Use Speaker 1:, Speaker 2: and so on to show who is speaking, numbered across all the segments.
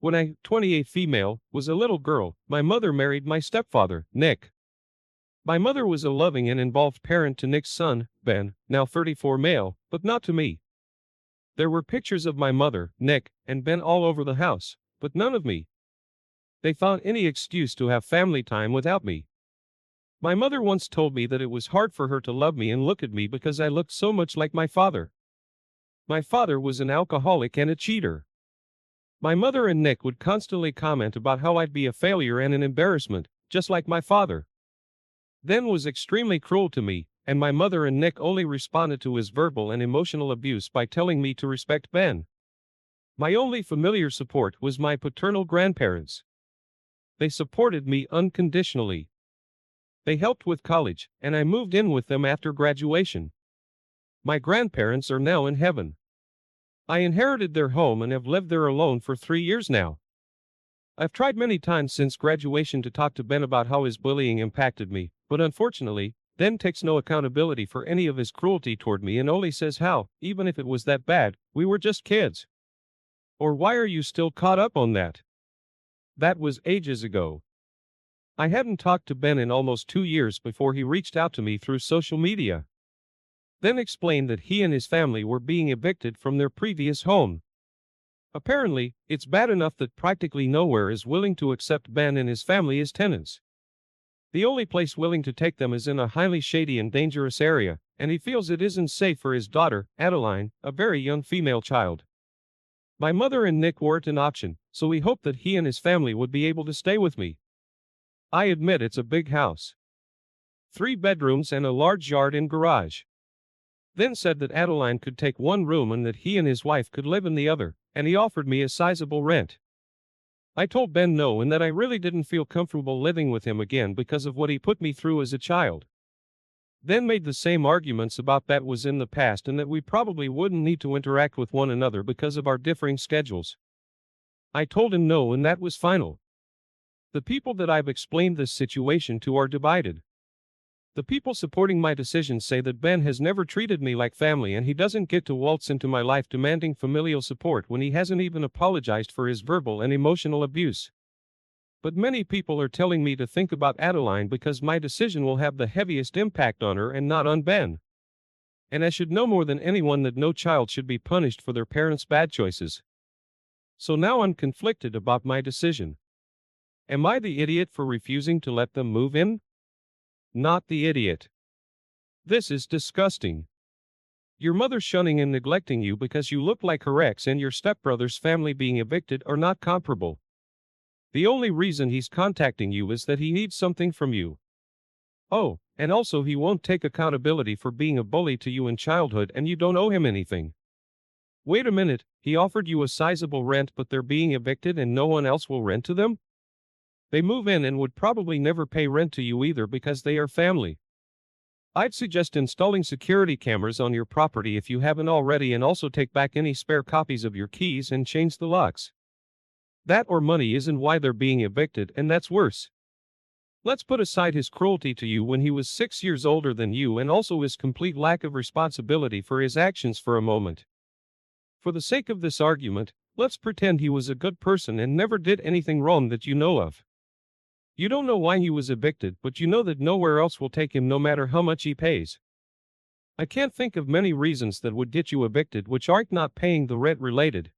Speaker 1: When I, 28 female, was a little girl, my mother married my stepfather, Nick. My mother was a loving and involved parent to Nick's son, Ben, now 34 male, but not to me. There were pictures of my mother, Nick, and Ben all over the house, but none of me. They found any excuse to have family time without me. My mother once told me that it was hard for her to love me and look at me because I looked so much like my father. My father was an alcoholic and a cheater. My mother and Nick would constantly comment about how I'd be a failure and an embarrassment, just like my father. Ben was extremely cruel to me, and my mother and Nick only responded to his verbal and emotional abuse by telling me to respect Ben. My only familiar support was my paternal grandparents. They supported me unconditionally. They helped with college, and I moved in with them after graduation. My grandparents are now in heaven. I inherited their home and have lived there alone for 3 years now. I've tried many times since graduation to talk to Ben about how his bullying impacted me, but unfortunately, Ben takes no accountability for any of his cruelty toward me and only says how, even if it was that bad, we were just kids. Or why are you still caught up on that? That was ages ago. I hadn't talked to Ben in almost 2 years before he reached out to me through social media. Then explained that he and his family were being evicted from their previous home. Apparently, it's bad enough that practically nowhere is willing to accept Ben and his family as tenants. The only place willing to take them is in a highly shady and dangerous area, and he feels it isn't safe for his daughter, Adeline, a very young female child. My mother and Nick weren't an option, so we hoped that he and his family would be able to stay with me. I admit it's a big house. 3 bedrooms and a large yard and garage. Then said that Adeline could take one room and that he and his wife could live in the other, and he offered me a sizable rent. I told Ben no and that I really didn't feel comfortable living with him again because of what he put me through as a child. Then made the same arguments about that was in the past and that we probably wouldn't need to interact with one another because of our differing schedules. I told him no and that was final. The people that I've explained this situation to are divided. The people supporting my decision say that Ben has never treated me like family and he doesn't get to waltz into my life demanding familial support when he hasn't even apologized for his verbal and emotional abuse. But many people are telling me to think about Adeline because my decision will have the heaviest impact on her and not on Ben. And I should know more than anyone that no child should be punished for their parents' bad choices. So now I'm conflicted about my decision. Am I the idiot for refusing to let them move in? Not the idiot. This is disgusting. Your mother shunning and neglecting you because you look like her ex and your stepbrother's family being evicted are not comparable. The only reason he's contacting you is that he needs something from you. Oh, and also he won't take accountability for being a bully to you in childhood and you don't owe him anything. Wait a minute, he offered you a sizable rent but they're being evicted and no one else will rent to them? They move in and would probably never pay rent to you either because they are family. I'd suggest installing security cameras on your property if you haven't already and also take back any spare copies of your keys and change the locks. That or money isn't why they're being evicted and that's worse. Let's put aside his cruelty to you when he was 6 years older than you and also his complete lack of responsibility for his actions for a moment. For the sake of this argument, let's pretend he was a good person and never did anything wrong that you know of. You don't know why he was evicted, but you know that nowhere else will take him no matter how much he pays. I can't think of many reasons that would get you evicted which aren't not paying the rent related.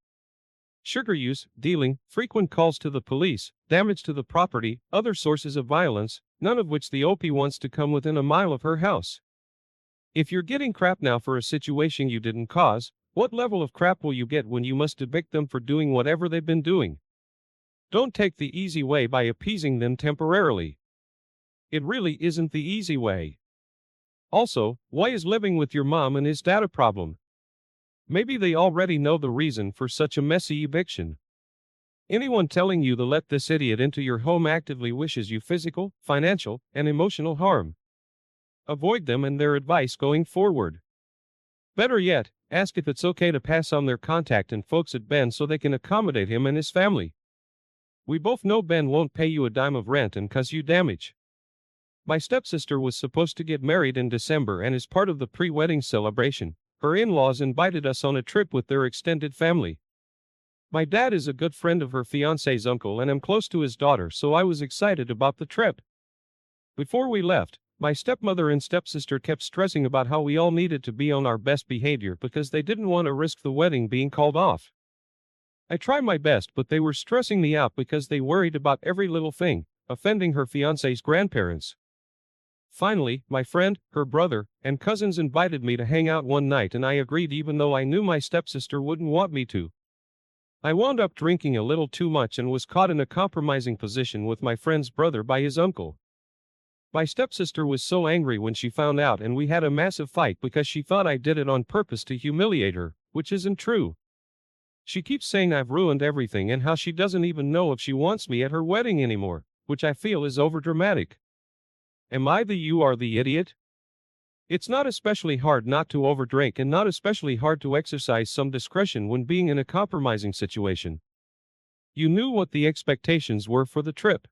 Speaker 1: Sugar use, dealing, frequent calls to the police, damage to the property, other sources of violence, none of which the OP wants to come within a mile of her house. If you're getting crap now for a situation you didn't cause, what level of crap will you get when you must evict them for doing whatever they've been doing? Don't take the easy way by appeasing them temporarily. It really isn't the easy way. Also, why is living with your mom and his dad a problem? Maybe they already know the reason for such a messy eviction. Anyone telling you to let this idiot into your home actively wishes you physical, financial, and emotional harm. Avoid them and their advice going forward. Better yet, ask if it's okay to pass on their contact and folks at Ben so they can accommodate him and his family. We both know Ben won't pay you a dime of rent and cause you damage. My stepsister was supposed to get married in December and as part of the pre-wedding celebration, her in-laws invited us on a trip with their extended family. My dad is a good friend of her fiance's uncle and I'm close to his daughter, so I was excited about the trip. Before we left, my stepmother and stepsister kept stressing about how we all needed to be on our best behavior because they didn't want to risk the wedding being called off. I tried my best, but they were stressing me out because they worried about every little thing, offending her fiance's grandparents. Finally, my friend, her brother, and cousins invited me to hang out one night and I agreed even though I knew my stepsister wouldn't want me to. I wound up drinking a little too much and was caught in a compromising position with my friend's brother by his uncle. My stepsister was so angry when she found out and we had a massive fight because she thought I did it on purpose to humiliate her, which isn't true. She keeps saying I've ruined everything and how she doesn't even know if she wants me at her wedding anymore, which I feel is overdramatic. Am I the you are the idiot? It's not especially hard not to overdrink and not especially hard to exercise some discretion when being in a compromising situation. You knew what the expectations were for the trip.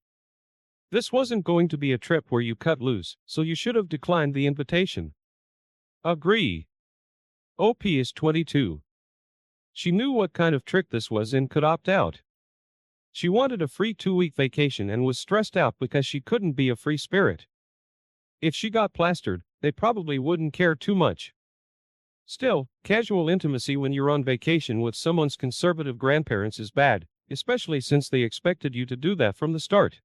Speaker 1: This wasn't going to be a trip where you cut loose, so you should have declined the invitation. Agree. OP is 22. She knew what kind of trick this was and could opt out. She wanted a free 2-week vacation and was stressed out because she couldn't be a free spirit. If she got plastered, they probably wouldn't care too much. Still, casual intimacy when you're on vacation with someone's conservative grandparents is bad, especially since they expected you to do that from the start.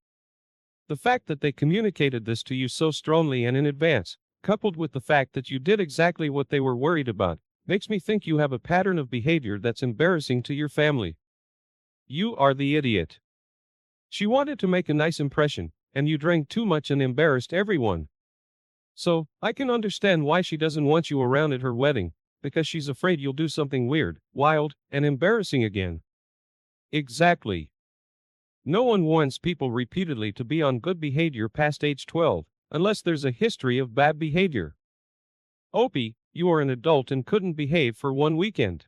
Speaker 1: The fact that they communicated this to you so strongly and in advance, coupled with the fact that you did exactly what they were worried about, makes me think you have a pattern of behavior that's embarrassing to your family. You are the idiot. She wanted to make a nice impression, and you drank too much and embarrassed everyone. So, I can understand why she doesn't want you around at her wedding, because she's afraid you'll do something weird, wild, and embarrassing again. Exactly. No one wants people repeatedly to be on good behavior past age 12, unless there's a history of bad behavior. Opie, you are an adult and couldn't behave for one weekend.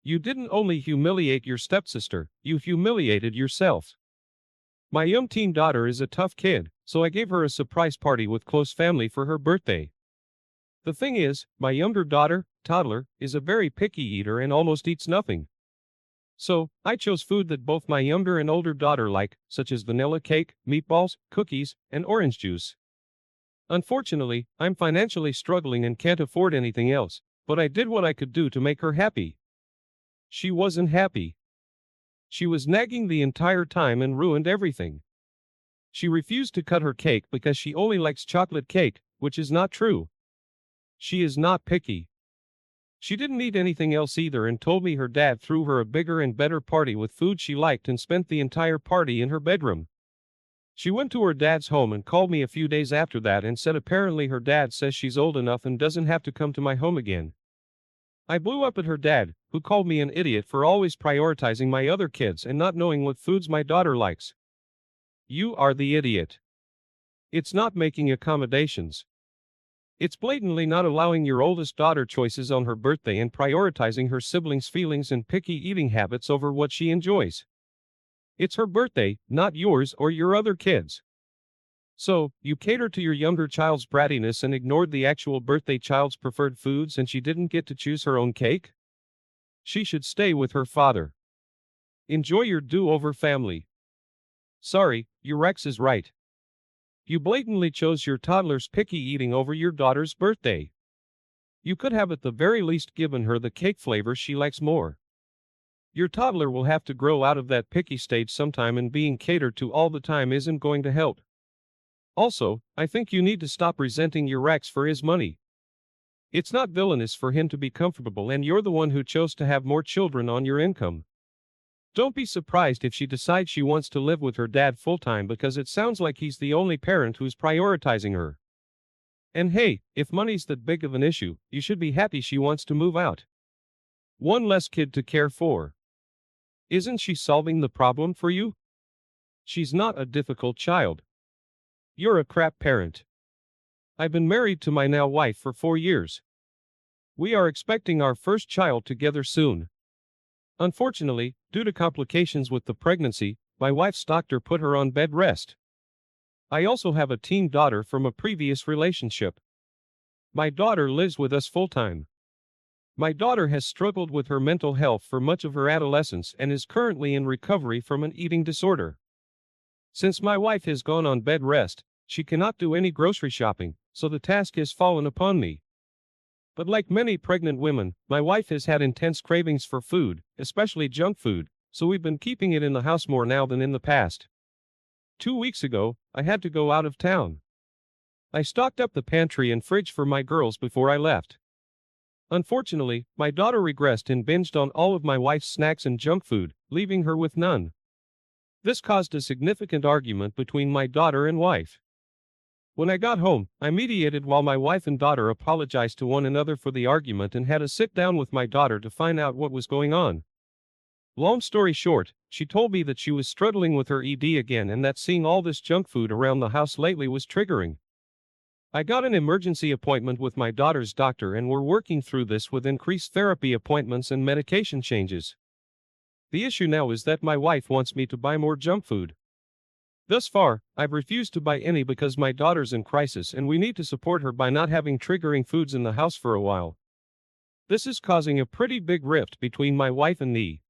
Speaker 1: You didn't only humiliate your stepsister, you humiliated yourself. My young teen daughter is a tough kid, so I gave her a surprise party with close family for her birthday. The thing is, my younger daughter, toddler, is a very picky eater and almost eats nothing. So, I chose food that both my younger and older daughter like, such as vanilla cake, meatballs, cookies, and orange juice. Unfortunately, I'm financially struggling and can't afford anything else, but I did what I could do to make her happy. She wasn't happy. She was nagging the entire time and ruined everything. She refused to cut her cake because she only likes chocolate cake, which is not true. She is not picky. She didn't eat anything else either and told me her dad threw her a bigger and better party with food she liked and spent the entire party in her bedroom. She went to her dad's home and called me a few days after that and said apparently her dad says she's old enough and doesn't have to come to my home again. I blew up at her dad, who called me an idiot for always prioritizing my other kids and not knowing what foods my daughter likes. You are the idiot. It's not making accommodations. It's blatantly not allowing your oldest daughter choices on her birthday and prioritizing her siblings' feelings and picky eating habits over what she enjoys. It's her birthday, not yours or your other kids. So, you catered to your younger child's brattiness and ignored the actual birthday child's preferred foods and she didn't get to choose her own cake? She should stay with her father. Enjoy your do-over family. Sorry, your Rex is right. You blatantly chose your toddler's picky eating over your daughter's birthday. You could have at the very least given her the cake flavor she likes more. Your toddler will have to grow out of that picky stage sometime and being catered to all the time isn't going to help. Also, I think you need to stop resenting your Rex for his money. It's not villainous for him to be comfortable and you're the one who chose to have more children on your income. Don't be surprised if she decides she wants to live with her dad full-time because it sounds like he's the only parent who's prioritizing her. And hey, if money's that big of an issue, you should be happy she wants to move out. One less kid to care for. Isn't she solving the problem for you? She's not a difficult child. You're a crap parent. I've been married to my now wife for 4 years. We are expecting our first child together soon. Unfortunately, due to complications with the pregnancy, my wife's doctor put her on bed rest. I also have a teen daughter from a previous relationship. My daughter lives with us full-time. My daughter has struggled with her mental health for much of her adolescence and is currently in recovery from an eating disorder. Since my wife has gone on bed rest, she cannot do any grocery shopping, so the task has fallen upon me. But like many pregnant women, my wife has had intense cravings for food, especially junk food, so we've been keeping it in the house more now than in the past. 2 weeks ago, I had to go out of town. I stocked up the pantry and fridge for my girls before I left. Unfortunately, my daughter regressed and binged on all of my wife's snacks and junk food, leaving her with none. This caused a significant argument between my daughter and wife. When I got home, I mediated while my wife and daughter apologized to one another for the argument and had a sit down with my daughter to find out what was going on. Long story short, she told me that she was struggling with her ED again and that seeing all this junk food around the house lately was triggering. I got an emergency appointment with my daughter's doctor and we're working through this with increased therapy appointments and medication changes. The issue now is that my wife wants me to buy more junk food. Thus far, I've refused to buy any because my daughter's in crisis and we need to support her by not having triggering foods in the house for a while. This is causing a pretty big rift between my wife and me.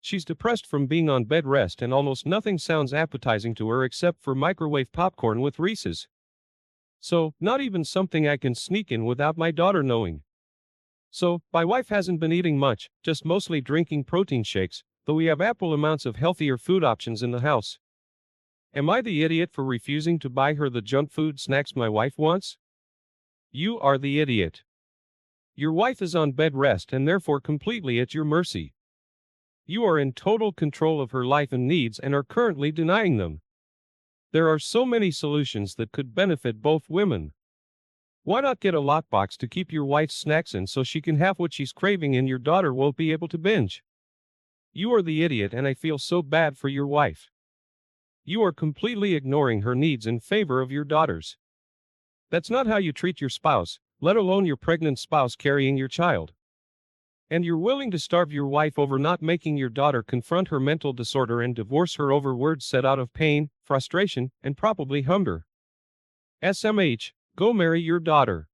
Speaker 1: She's depressed from being on bed rest and almost nothing sounds appetizing to her except for microwave popcorn with Reese's. So, not even something I can sneak in without my daughter knowing. So, my wife hasn't been eating much, just mostly drinking protein shakes, though we have ample amounts of healthier food options in the house. Am I the idiot for refusing to buy her the junk food snacks my wife wants? You are the idiot. Your wife is on bed rest and therefore completely at your mercy. You are in total control of her life and needs and are currently denying them. There are so many solutions that could benefit both women. Why not get a lockbox to keep your wife's snacks in so she can have what she's craving and your daughter won't be able to binge? You are the idiot and I feel so bad for your wife. You are completely ignoring her needs in favor of your daughter's. That's not how you treat your spouse, let alone your pregnant spouse carrying your child. And you're willing to starve your wife over not making your daughter confront her mental disorder and divorce her over words said out of pain, frustration, and probably hunger. SMH, go marry your daughter.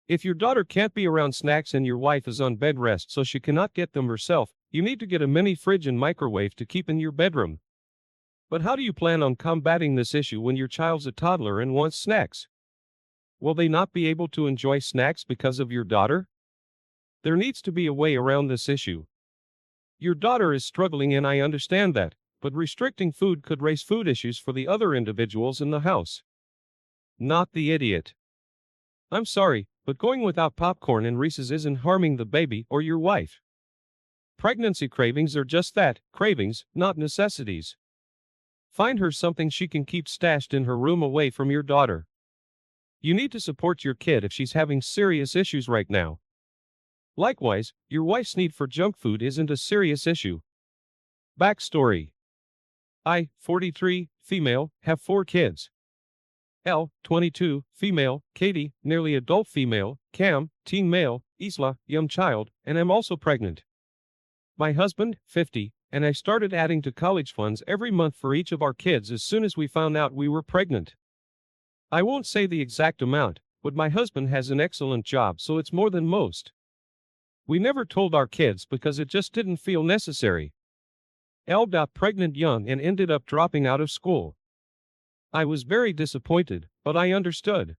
Speaker 1: If your daughter can't be around snacks and your wife is on bed rest so she cannot get them herself, you need to get a mini fridge and microwave to keep in your bedroom. But how do you plan on combating this issue when your child's a toddler and wants snacks? Will they not be able to enjoy snacks because of your daughter? There needs to be a way around this issue. Your daughter is struggling and I understand that, but restricting food could raise food issues for the other individuals in the house. Not the idiot. I'm sorry, but going without popcorn and Reese's isn't harming the baby or your wife. Pregnancy cravings are just that, cravings, not necessities. Find her something she can keep stashed in her room away from your daughter. You need to support your kid if she's having serious issues right now. Likewise, your wife's need for junk food isn't a serious issue. Backstory. I, 43, female, have 4 kids. L, 22, female, Katie, nearly adult female, Cam, teen male, Isla, young child, and I'm also pregnant. My husband, 50, and I started adding to college funds every month for each of our kids as soon as we found out we were pregnant. I won't say the exact amount, but my husband has an excellent job so it's more than most. We never told our kids because it just didn't feel necessary. Elle got pregnant young and ended up dropping out of school. I was very disappointed, but I understood.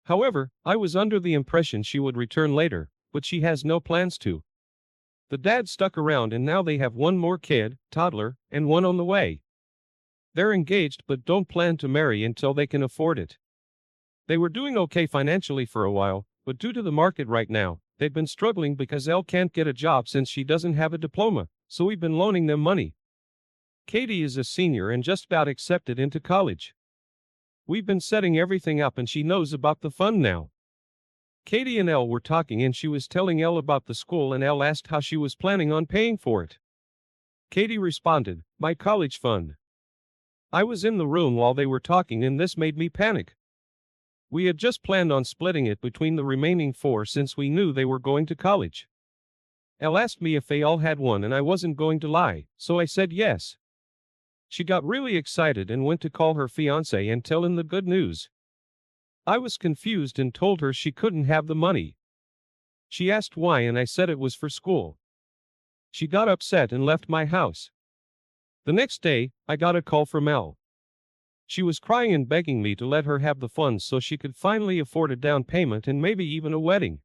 Speaker 1: However, I was under the impression she would return later, but she has no plans to. The dad stuck around and now they have one more kid, toddler, and one on the way. They're engaged but don't plan to marry until they can afford it. They were doing okay financially for a while, but due to the market right now, they've been struggling because Elle can't get a job since she doesn't have a diploma, so we've been loaning them money. Katie is a senior and just about accepted into college. We've been setting everything up and she knows about the fund now. Katie and Elle were talking and she was telling Elle about the school and Elle asked how she was planning on paying for it. Katie responded, "My college fund." I was in the room while they were talking and this made me panic. We had just planned on splitting it between the remaining 4 since we knew they were going to college. Elle asked me if they all had one and I wasn't going to lie, so I said yes. She got really excited and went to call her fiancé and tell him the good news. I was confused and told her she couldn't have the money. She asked why and I said it was for school. She got upset and left my house. The next day, I got a call from Elle. She was crying and begging me to let her have the funds so she could finally afford a down payment and maybe even a wedding.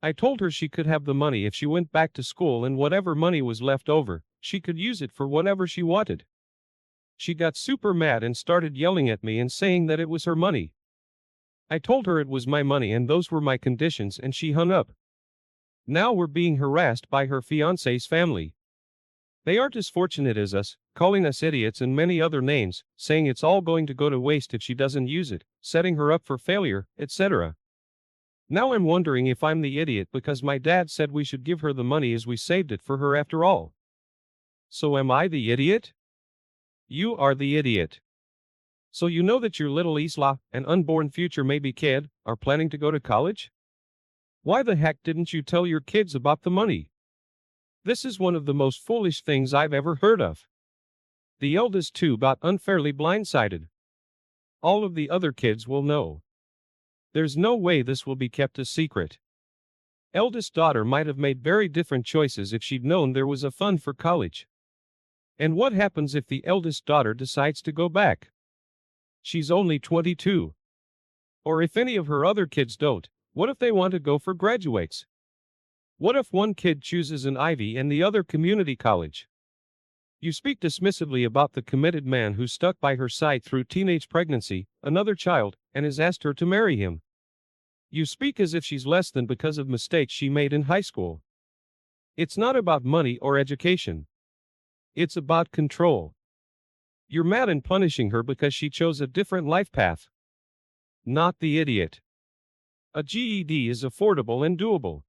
Speaker 1: I told her she could have the money if she went back to school, and whatever money was left over, she could use it for whatever she wanted. She got super mad and started yelling at me and saying that it was her money. I told her it was my money and those were my conditions, and she hung up. Now we're being harassed by her fiancé's family. They aren't as fortunate as us, calling us idiots and many other names, saying it's all going to go to waste if she doesn't use it, setting her up for failure, etc. Now I'm wondering if I'm the idiot because my dad said we should give her the money as we saved it for her after all. So am I the idiot? You are the idiot. So you know that your little Isla, an unborn future maybe kid, are planning to go to college? Why the heck didn't you tell your kids about the money? This is one of the most foolish things I've ever heard of. The eldest too got unfairly blindsided. All of the other kids will know. There's no way this will be kept a secret. Eldest daughter might have made very different choices if she'd known there was a fund for college. And what happens if the eldest daughter decides to go back? She's only 22. Or if any of her other kids don't, what if they want to go for graduates? What if one kid chooses an Ivy and the other community college? You speak dismissively about the committed man who stuck by her side through teenage pregnancy, another child, and has asked her to marry him. You speak as if she's less than because of mistakes she made in high school. It's not about money or education. It's about control. You're mad and punishing her because she chose a different life path. Not the idiot. A GED is affordable and doable.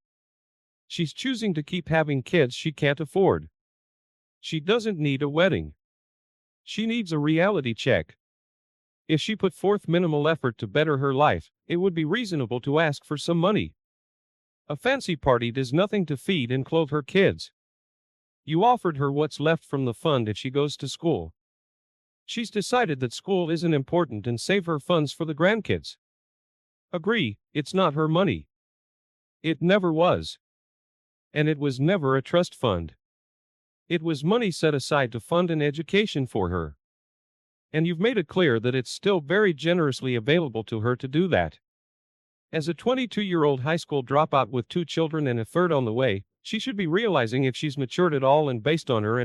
Speaker 1: She's choosing to keep having kids she can't afford. She doesn't need a wedding. She needs a reality check. If she put forth minimal effort to better her life, it would be reasonable to ask for some money. A fancy party does nothing to feed and clothe her kids. You offered her what's left from the fund if she goes to school. She's decided that school isn't important and save her funds for the grandkids. Agree, it's not her money. It never was. And it was never a trust fund. It was money set aside to fund an education for her. And you've made it clear that it's still very generously available to her to do that. As a 22-year-old high school dropout with 2 children and a third on the way, she should be realizing if she's matured at all and based on her